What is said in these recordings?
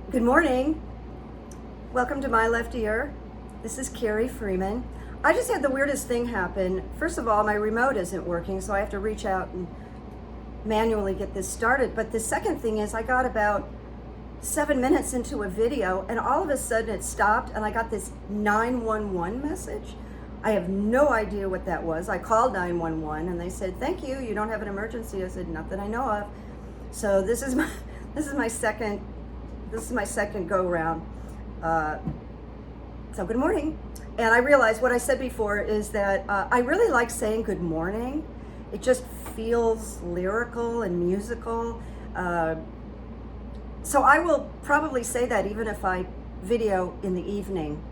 Good morning. Welcome to My Left Ear. This is Carrie Freeman. I just had the weirdest thing happen. First of all, my remote isn't working, so I have to reach out and manually get this started. But the second thing is I got about 7 minutes into a video and all of a sudden it stopped and I got this 911 message. I have no idea what that was. I called 911 and they said, "Thank you, you don't have an emergency." I said, "Not that I know of." So this is my second go round. So good morning. And I realized what I said before is that I really like saying good morning. It just feels lyrical and musical. So I will probably say that even if I video in the evening,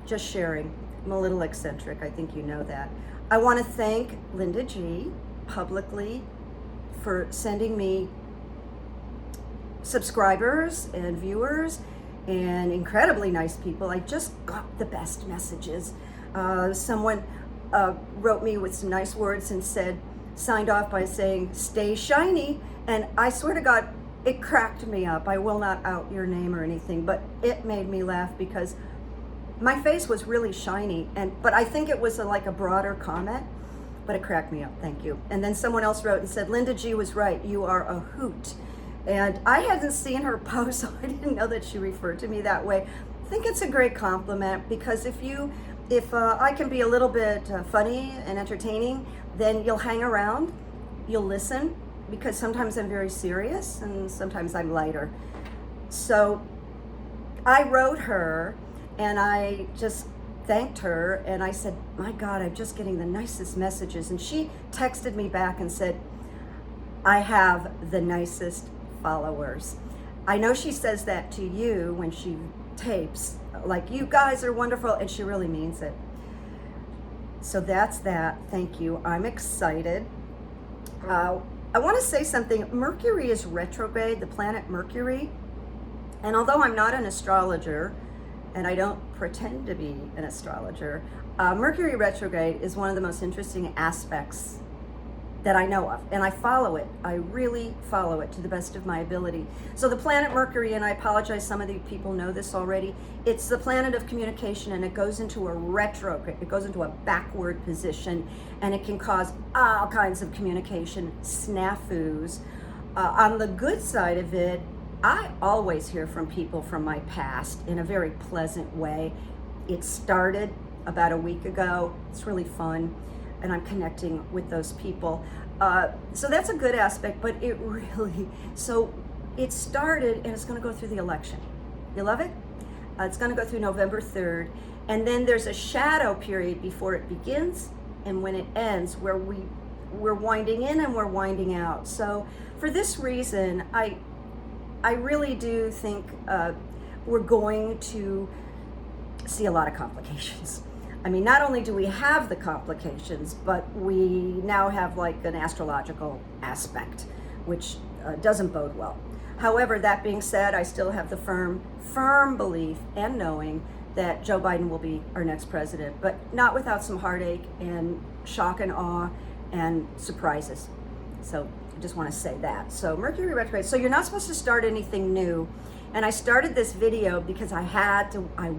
just sharing. I'm a little eccentric, I think you know that. I want to thank Linda G publicly for sending me subscribers and viewers and incredibly nice people. I just got the best messages. Someone wrote me with some nice words and signed off by saying, "Stay shiny." And I swear to God, it cracked me up. I will not out your name or anything, but it made me laugh because my face was really shiny. But I think it was like a broader comment, but it cracked me up. Thank you. And then someone else wrote and said, "Linda G was right. You are a hoot." And I hadn't seen her post, so I didn't know that she referred to me that way. I think it's a great compliment because if I can be a little bit funny and entertaining, then you'll hang around, you'll listen, because sometimes I'm very serious and sometimes I'm lighter. So I wrote her and I just thanked her and I said, "My God, I'm just getting the nicest messages." And she texted me back and said, "I have the nicest followers." I know she says that to you when she tapes, like, "You guys are wonderful," and she really means it. So that's that. Thank you. I'm excited. I want to say something. Mercury is retrograde, the planet Mercury. And although I'm not an astrologer, and I don't pretend to be an astrologer, Mercury retrograde is one of the most interesting aspects that I know of, and I follow it. I really follow it to the best of my ability. So the planet Mercury, and I apologize, some of the people know this already, it's the planet of communication, and it goes into a retrograde, it goes into a backward position, and it can cause all kinds of communication snafus. On the good side of it, I always hear from people from my past in a very pleasant way. It started about a week ago. It's really fun, and I'm connecting with those people. So that's a good aspect, but so it started and it's gonna go through the election. You love it? It's gonna go through November 3rd. And then there's a shadow period before it begins and when it ends where we're winding in and we're winding out. So for this reason, I really do think we're going to see a lot of complications. I mean, not only do we have the complications, but we now have like an astrological aspect, which doesn't bode well. However, that being said, I still have the firm belief and knowing that Joe Biden will be our next president, but not without some heartache and shock and awe and surprises. So I just want to say that. So Mercury retrograde. So you're not supposed to start anything new. And I started this video because I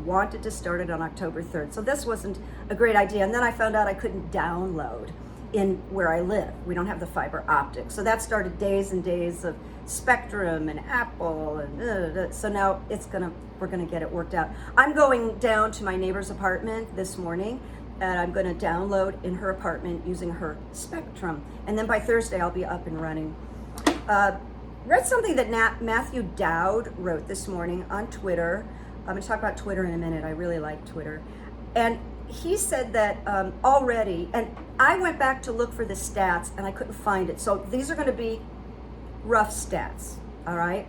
wanted to start it on October 3rd. So this wasn't a great idea. And then I found out I couldn't download in where I live. We don't have the fiber optic. So that started days and days of Spectrum and Apple and so now we're gonna get it worked out. I'm going down to my neighbor's apartment this morning and I'm gonna download in her apartment using her Spectrum. And then by Thursday I'll be up and running. Read something that Matthew Dowd wrote this morning on Twitter. I'm going to talk about Twitter in a minute. I really like Twitter. And he said that already, and I went back to look for the stats and I couldn't find it. So these are going to be rough stats, all right?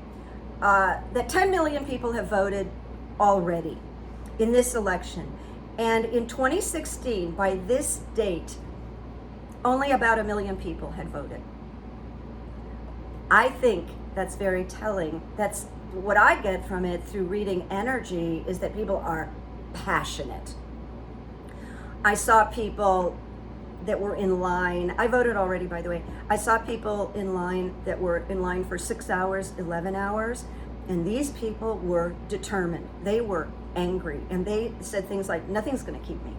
That 10 million people have voted already in this election. And in 2016, by this date, only about 1 million people had voted. I think that's very telling. That's what I get from it through reading energy is that people are passionate. I saw people that were in line. I voted already, by the way. I saw people in line that were in line for 6 hours, 11 hours. And these people were determined. They were angry. And they said things like, nothing's going to keep me.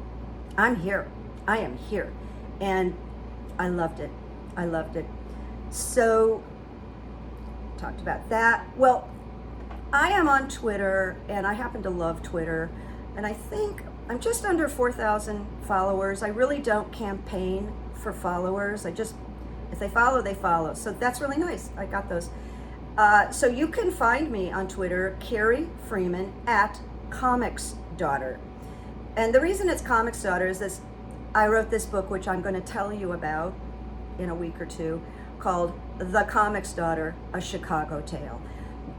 I'm here. I am here. And I loved it. I loved it. So, talked about that. Well, I am on Twitter, and I happen to love Twitter. And I think I'm just under 4,000 followers. I really don't campaign for followers. If they follow, they follow. So that's really nice. I got those. So you can find me on Twitter, Carrie Freeman, at Comics Daughter. And the reason it's Comics Daughter is this: I wrote this book, which I'm going to tell you about in a week or two, called The Comics Daughter, A Chicago Tale.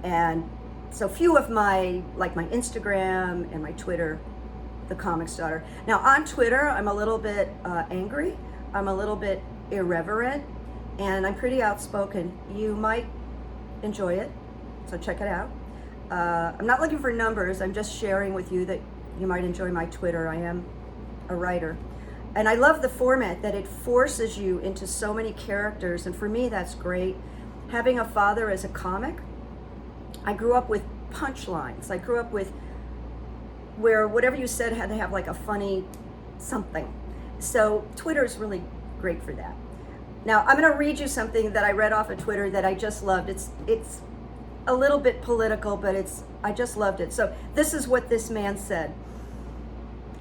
And so few of my Instagram and my Twitter, The Comics Daughter. Now on Twitter, I'm a little bit angry. I'm a little bit irreverent, and I'm pretty outspoken. You might enjoy it, so check it out. I'm not looking for numbers. I'm just sharing with you that you might enjoy my Twitter. I am a writer. And I love the format that it forces you into so many characters. And for me, that's great. Having a father as a comic, I grew up with punchlines. I grew up with where whatever you said had to have like a funny something. So Twitter is really great for that. Now, I'm going to read you something that I read off of Twitter that I just loved. It's a little bit political, but I just loved it. So this is what this man said.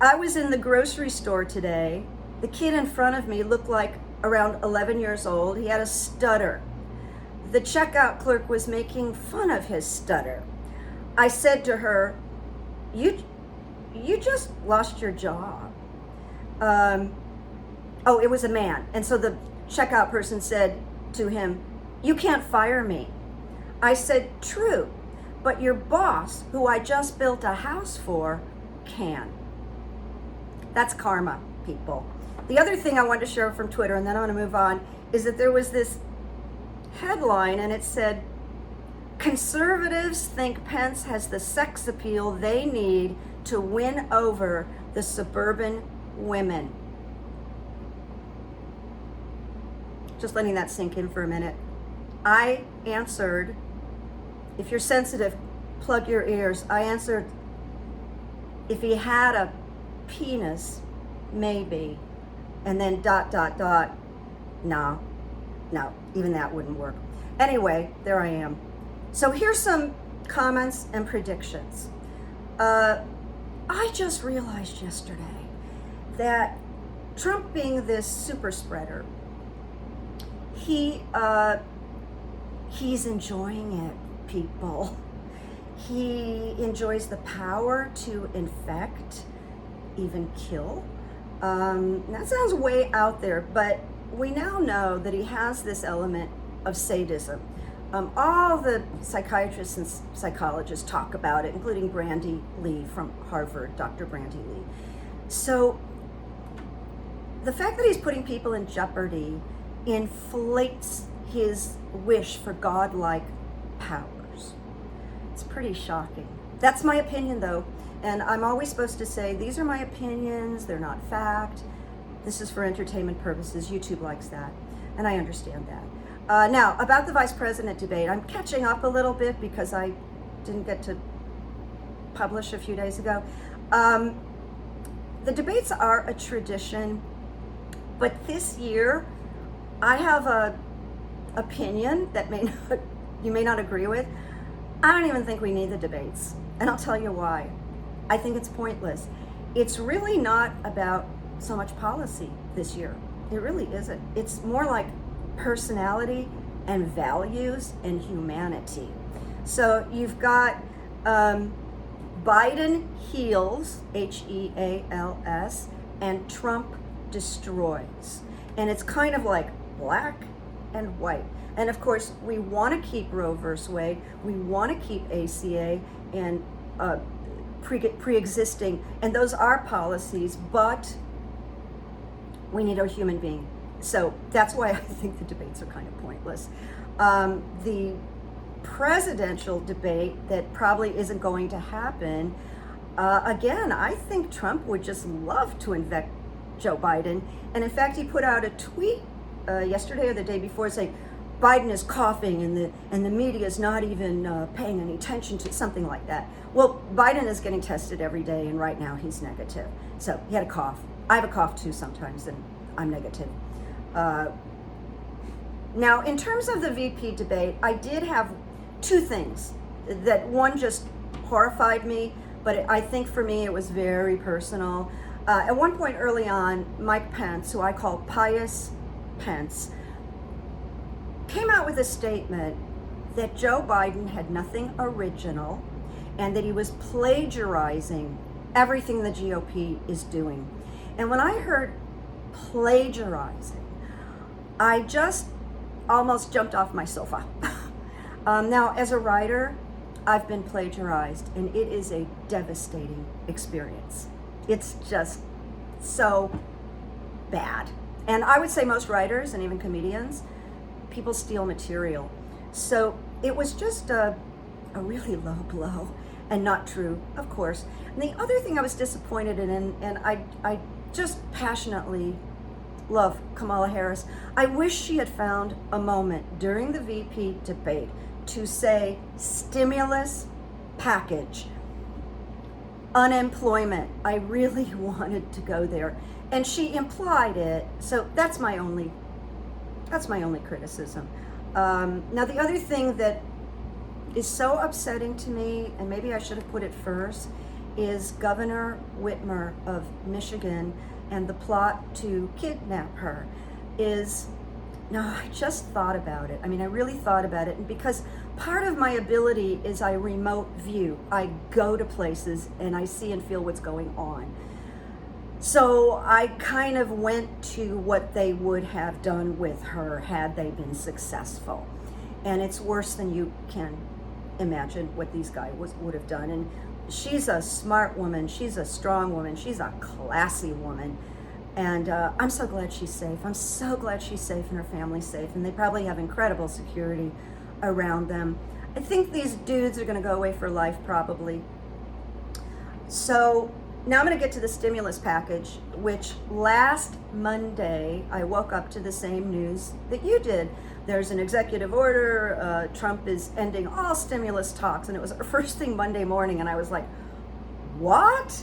I was in the grocery store today. The kid in front of me looked like around 11 years old. He had a stutter. The checkout clerk was making fun of his stutter. I said to her, you just lost your job. Oh, it was a man. And so the checkout person said to him, you can't fire me. I said, true, but your boss, who I just built a house for, can. That's karma, people. The other thing I wanted to share from Twitter, and then I'm going to move on, is that there was this headline, and it said, conservatives think Pence has the sex appeal they need to win over the suburban women. Just letting that sink in for a minute. I answered, if you're sensitive, plug your ears. I answered, if he had a penis, maybe. And then ... No, even that wouldn't work. Anyway, there I am. So here's some comments and predictions. I just realized yesterday that Trump, being this super spreader, he's enjoying it, people. He enjoys the power to infect, even kill. That sounds way out there, but we now know that he has this element of sadism. All the psychiatrists and psychologists talk about it, including Brandy Lee from Harvard, Dr. Brandy Lee. So the fact that he's putting people in jeopardy inflates his wish for godlike powers. It's pretty shocking. That's my opinion, though. And I'm always supposed to say, these are my opinions, they're not fact. This is for entertainment purposes. YouTube likes that, and I understand that. Now, about the vice president debate, I'm catching up a little bit because I didn't get to publish a few days ago. The debates are a tradition, but this year, I have a opinion that you may not agree with. I don't even think we need the debates, and I'll tell you why. I think it's pointless. It's really not about so much policy this year. It really isn't. It's more like personality and values and humanity. So you've got Biden heals, Heals, and Trump destroys. And it's kind of like black and white. And of course, we want to keep Roe versus Wade. We want to keep ACA and pre-existing, and those are policies, but we need a human being. So that's why I think the debates are kind of pointless. The presidential debate that probably isn't going to happen, again, I think Trump would just love to infect Joe Biden. And in fact, he put out a tweet yesterday or the day before saying, Biden is coughing and the media is not even paying any attention to something like that. Well, Biden is getting tested every day, and right now he's negative. So he had a cough. I have a cough too sometimes, and I'm negative. Now, in terms of the VP debate, I did have two things. That one just horrified me, but I think for me it was very personal. At one point early on, Mike Pence, who I call Pious Pence, came out with a statement that Joe Biden had nothing original and that he was plagiarizing everything the GOP is doing. And when I heard plagiarizing, I just almost jumped off my sofa. Now, as a writer, I've been plagiarized, and it is a devastating experience. It's just so bad. And I would say most writers and even comedians, people steal material. So it was just a really low blow, and not true, of course. And the other thing I was disappointed in, and I just passionately love Kamala Harris. I wish she had found a moment during the VP debate to say stimulus package, unemployment. I really wanted to go there, and she implied it. So that's my only criticism. Now, the other thing that is so upsetting to me, and maybe I should have put it first, is Governor Whitmer of Michigan and the plot to kidnap her. I just thought about it. I mean, I really thought about it. And because part of my ability is I remote view. I go to places and I see and feel what's going on. So I kind of went to what they would have done with her had they been successful. And it's worse than you can imagine what these guys would have done. And she's a smart woman. She's a strong woman. She's a classy woman. And I'm so glad she's safe. I'm so glad she's safe and her family's safe. And they probably have incredible security around them. I think these dudes are going to go away for life, probably. So now I'm going to get to the stimulus package, which last Monday, I woke up to the same news that you did. There's an executive order. Trump is ending all stimulus talks. And it was our first thing Monday morning. And I was like, what?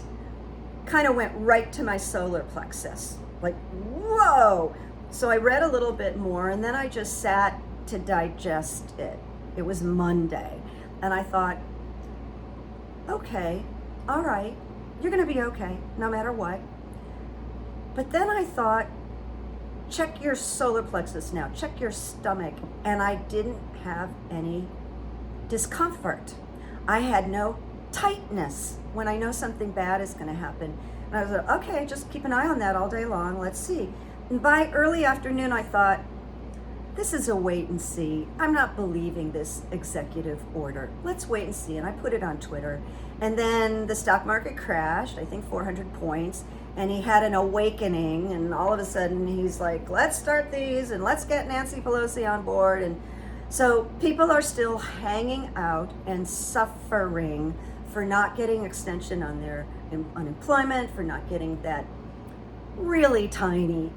Kind of went right to my solar plexus. Like, whoa. So I read a little bit more, and then I just sat to digest it. It was Monday. And I thought, okay, all right, you're going to be okay, no matter what. But then I thought, check your solar plexus now, check your stomach. And I didn't have any discomfort. I had no tightness when I know something bad is going to happen. And I was like, okay, just keep an eye on that all day long. Let's see. And by early afternoon, I thought, this is a wait and see. I'm not believing this executive order. Let's wait and see. And I put it on Twitter. And then the stock market crashed, I think 400 points. And he had an awakening. And all of a sudden, he's like, let's start these and let's get Nancy Pelosi on board. And so people are still hanging out and suffering for not getting extension on their unemployment, for not getting that really tiny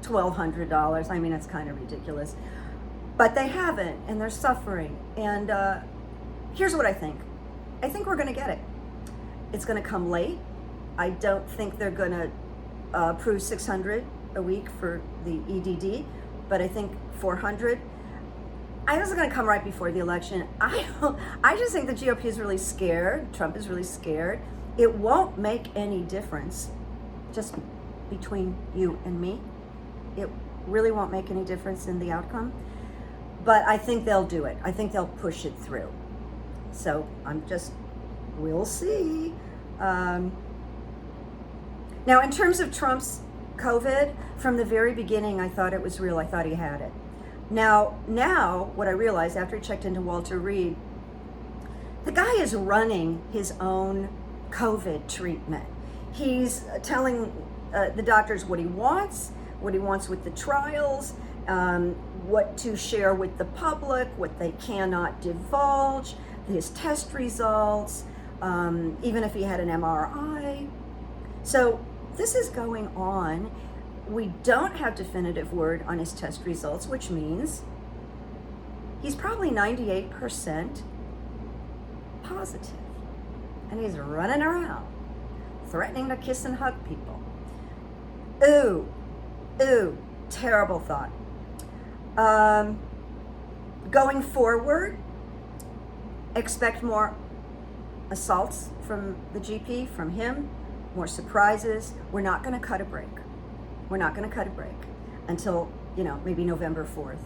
$1,200. I mean, it's kind of ridiculous. But they haven't, and they're suffering. And here's what I think. I think we're going to get it. It's going to come late. I don't think they're going to approve 600 a week for the EDD, but I think 400. I think it's going to come right before the election. I just think the GOP is really scared. Trump is really scared. It won't make any difference, just between you and me. It really won't make any difference in the outcome. But I think they'll do it. I think they'll push it through. So we'll see. Now, in terms of Trump's COVID, from the very beginning, I thought it was real. I thought he had it. Now, what I realized after I checked into Walter Reed, the guy is running his own COVID treatment. He's telling the doctors what he wants with the trials, what to share with the public, what they cannot divulge, his test results, even if he had an MRI. So this is going on. We don't have definitive word on his test results, which means he's probably 98% positive. And he's running around, threatening to kiss and hug people. Ooh, terrible thought. Going forward, expect more assaults from the GP, from him, more surprises. We're not going to cut a break. We're not going to cut a break until, maybe November 4th.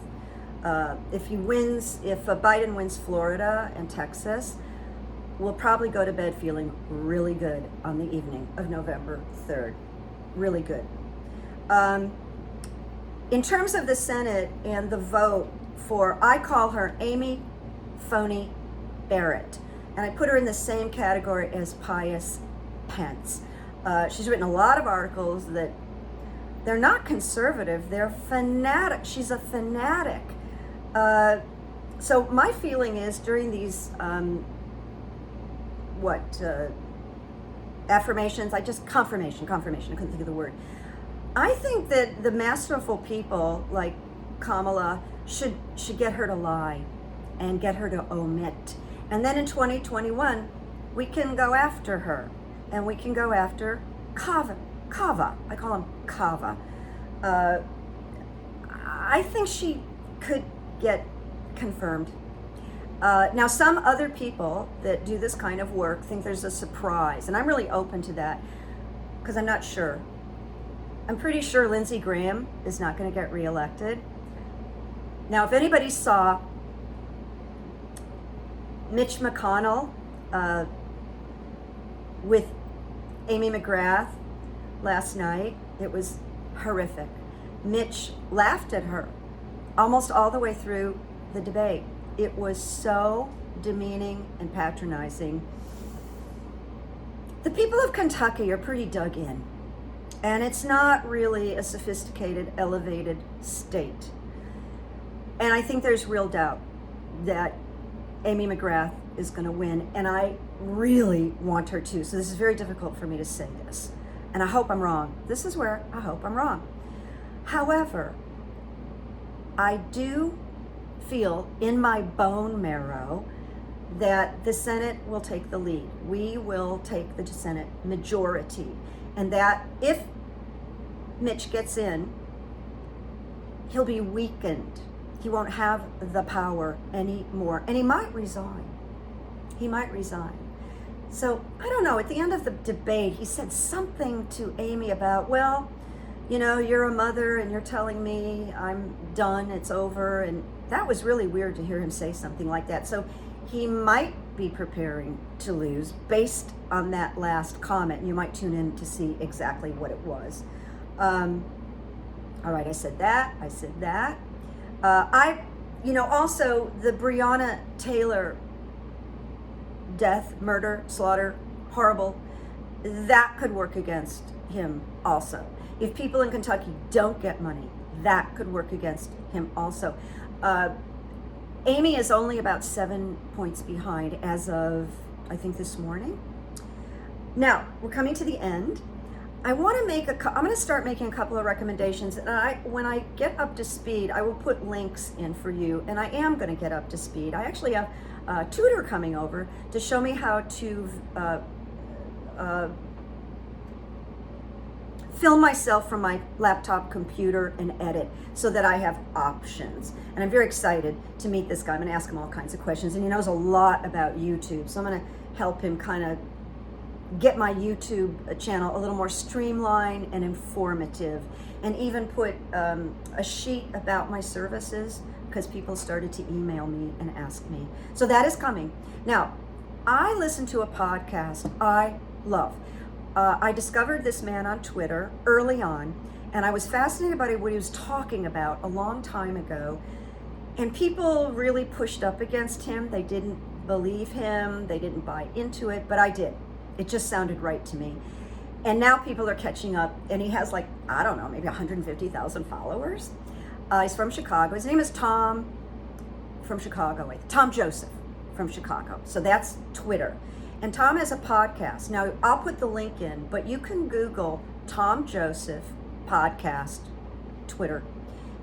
If Biden wins Florida and Texas, we'll probably go to bed feeling really good on the evening of November 3rd. Really good. In terms of the Senate and the vote I call her Amy Phony Barrett. And I put her in the same category as Pius Pence. She's written a lot of articles that they're not conservative, they're fanatic. She's a fanatic. So my feeling is during these, affirmations, confirmation, I couldn't think of the word. I think that the masterful people like Kamala should get her to lie and get her to omit. And then in 2021, we can go after her, and we can go after Kava. I call him Kava. I think she could get confirmed. Now, some other people that do this kind of work think there's a surprise, and I'm really open to that because I'm not sure. I'm pretty sure Lindsey Graham is not going to get reelected. Now, if anybody saw Mitch McConnell with Amy McGrath last night, it was horrific. Mitch laughed at her almost all the way through the debate. It was so demeaning and patronizing. The people of Kentucky are pretty dug in, and it's not really a sophisticated, elevated state. And I think there's real doubt that Amy McGrath is going to win, and I really want her to. So this is very difficult for me to say this, and I hope I'm wrong. This is where I hope I'm wrong. However, I do feel in my bone marrow that the Senate will take the lead. We will take the Senate majority, and that if Mitch gets in, he'll be weakened. He won't have the power anymore, and he might resign. So I don't know, at the end of the debate, he said something to Amy about, well, you're a mother and you're telling me I'm done, it's over. And that was really weird to hear him say something like that. So he might be preparing to lose based on that last comment. You might tune in to see exactly what it was. All right, I said that. Also the Breonna Taylor death, murder, slaughter, horrible, that could work against him also. If people in Kentucky don't get money, that could work against him also. Amy is only about 7 points behind as of, I think, this morning. Now, we're coming to the end. I'm going to start making a couple of recommendations, and when I get up to speed, I will put links in for you, and I am going to get up to speed. I actually have a tutor coming over to show me how to film myself from my laptop computer and edit so that I have options. And I'm very excited to meet this guy. I'm going to ask him all kinds of questions, and he knows a lot about YouTube, so I'm going to help him kind of get my YouTube channel a little more streamlined and informative, and even put a sheet about my services, because people started to email me and ask me. So that is coming. Now, I listen to a podcast I love. I discovered this man on Twitter early on, and I was fascinated by what he was talking about a long time ago. And people really pushed up against him. They didn't believe him. They didn't buy into it, but I did. It just sounded right to me. And now people are catching up, and he has maybe 150,000 followers. He's from Chicago. His name is Tom Joseph from Chicago. So that's Twitter. And Tom has a podcast. Now, I'll put the link in, but you can Google Tom Joseph podcast Twitter,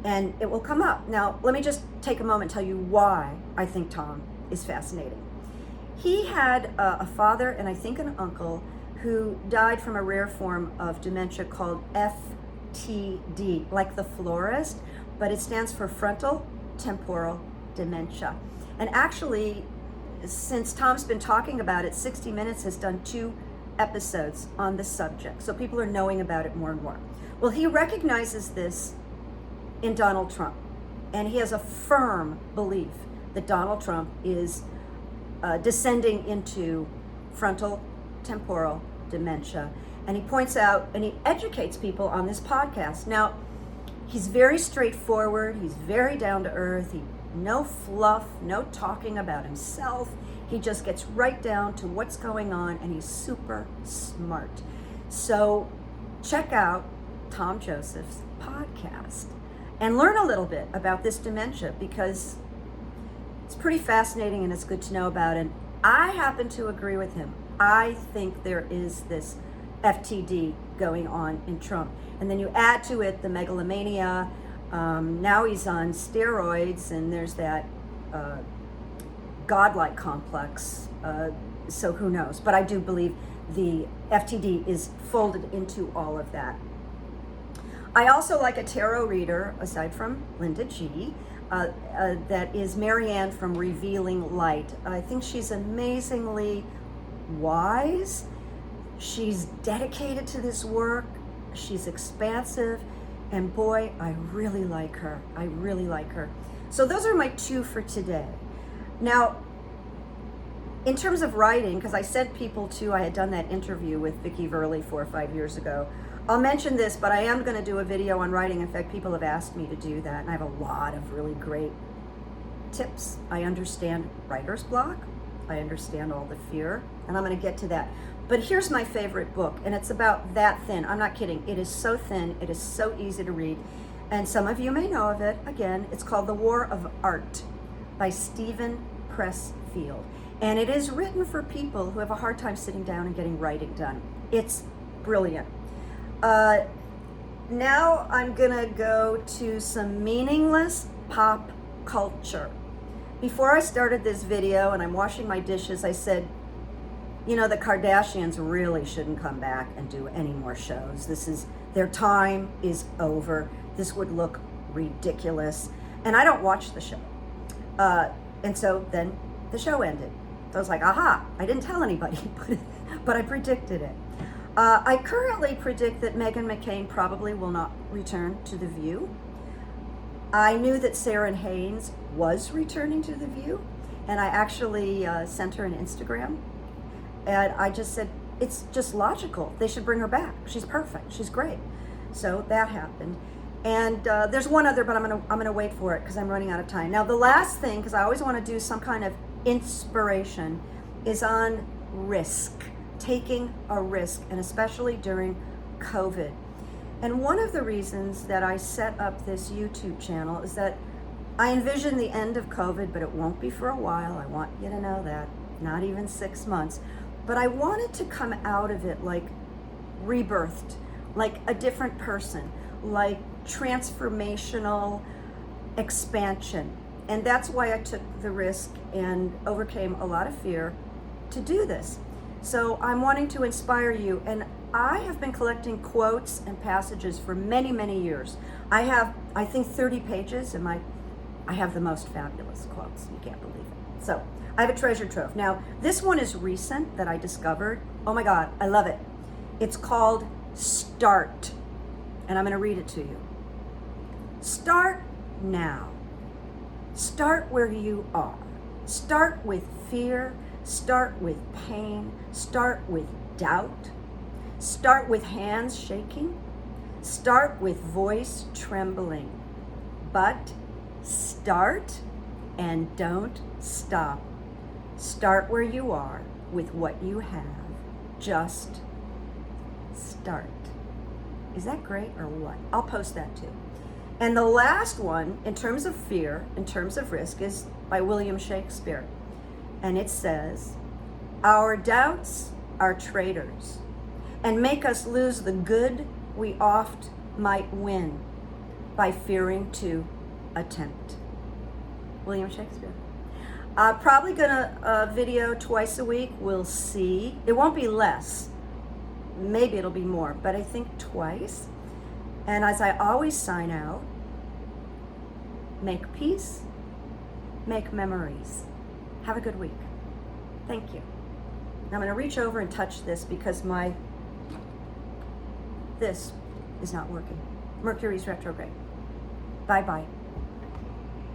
and it will come up. Now, let me just take a moment and tell you why I think Tom is fascinating. He had a father and I think an uncle who died from a rare form of dementia called FTD, like the florist, but it stands for frontal temporal dementia. And actually, since Tom's been talking about it, 60 Minutes has done 2 episodes on the subject. So people are knowing about it more and more. Well, he recognizes this in Donald Trump. And he has a firm belief that Donald Trump is descending into frontal temporal dementia. And he points out and he educates people on this podcast. Now, he's very straightforward. He's very down to earth. No fluff, no talking about himself. He just gets right down to what's going on, and he's super smart. So check out Tom Joseph's podcast and learn a little bit about this dementia, because it's pretty fascinating and it's good to know about. And I happen to agree with him. I think there is this FTD going on in Trump. And then you add to it the megalomania. Now he's on steroids, and there's that godlike complex. So who knows? But I do believe the FTD is folded into all of that. I also like a tarot reader, aside from Linda G, that is Marianne from Revealing Light. I think she's amazingly wise. She's dedicated to this work. She's expansive. And boy, I really like her. I really like her. So those are my 2 for today. Now, in terms of writing, because I sent people to, I had done that interview with Vicki Verley 4 or 5 years ago. I'll mention this, but I am going to do a video on writing. In fact, people have asked me to do that, and I have a lot of really great tips. I understand writer's block. I understand all the fear, and I'm going to get to that. But here's my favorite book, and it's about that thin. I'm not kidding. It is so thin. It is so easy to read. And some of you may know of it. Again, it's called The War of Art by Stephen Pressfield. And it is written for people who have a hard time sitting down and getting writing done. It's brilliant. Now I'm going to go to some meaningless pop culture. Before I started this video and I'm washing my dishes, I said, you know, the Kardashians really shouldn't come back and do any more shows. Their time is over. This would look ridiculous. And I don't watch the show. And so then the show ended. So I was like, aha, I didn't tell anybody, but I predicted it. I currently predict that Meghan McCain probably will not return to The View. I knew that Sarah Haynes was returning to The View, and I actually sent her an Instagram. And I just said, it's just logical. They should bring her back. She's perfect. She's great. So that happened. And there's one other, but I'm gonna wait for it because I'm running out of time. Now the last thing, because I always want to do some kind of inspiration, is on risk, taking a risk, and especially during COVID. And one of the reasons that I set up this YouTube channel is that I envision the end of COVID, but it won't be for a while. I want you to know that, not even 6 months. But I wanted to come out of it like rebirthed, like a different person, like transformational expansion. And that's why I took the risk and overcame a lot of fear to do this. So I'm wanting to inspire you. And I have been collecting quotes and passages for many, many years. I have, I think, 30 pages, and I have the most fabulous quotes. You can't believe it. So I have a treasure trove. Now, this one is recent that I discovered. Oh my God, I love it. It's called Start. And I'm going to read it to you. Start now. Start where you are. Start with fear. Start with pain. Start with doubt. Start with hands shaking. Start with voice trembling. But start and don't stop. Start where you are with what you have. Just start. Is that great or what? I'll post that too. And the last one, in terms of fear, in terms of risk, is by William Shakespeare. And it says, our doubts are traitors and make us lose the good we oft might win. by fearing to attempt. William Shakespeare. Probably gonna video twice a week. We'll see. It won't be less. Maybe it'll be more, but I think twice. And as I always sign out, make peace, make memories. Have a good week. Thank you. Now I'm going to reach over and touch this because this is not working. Mercury's retrograde. Bye-bye.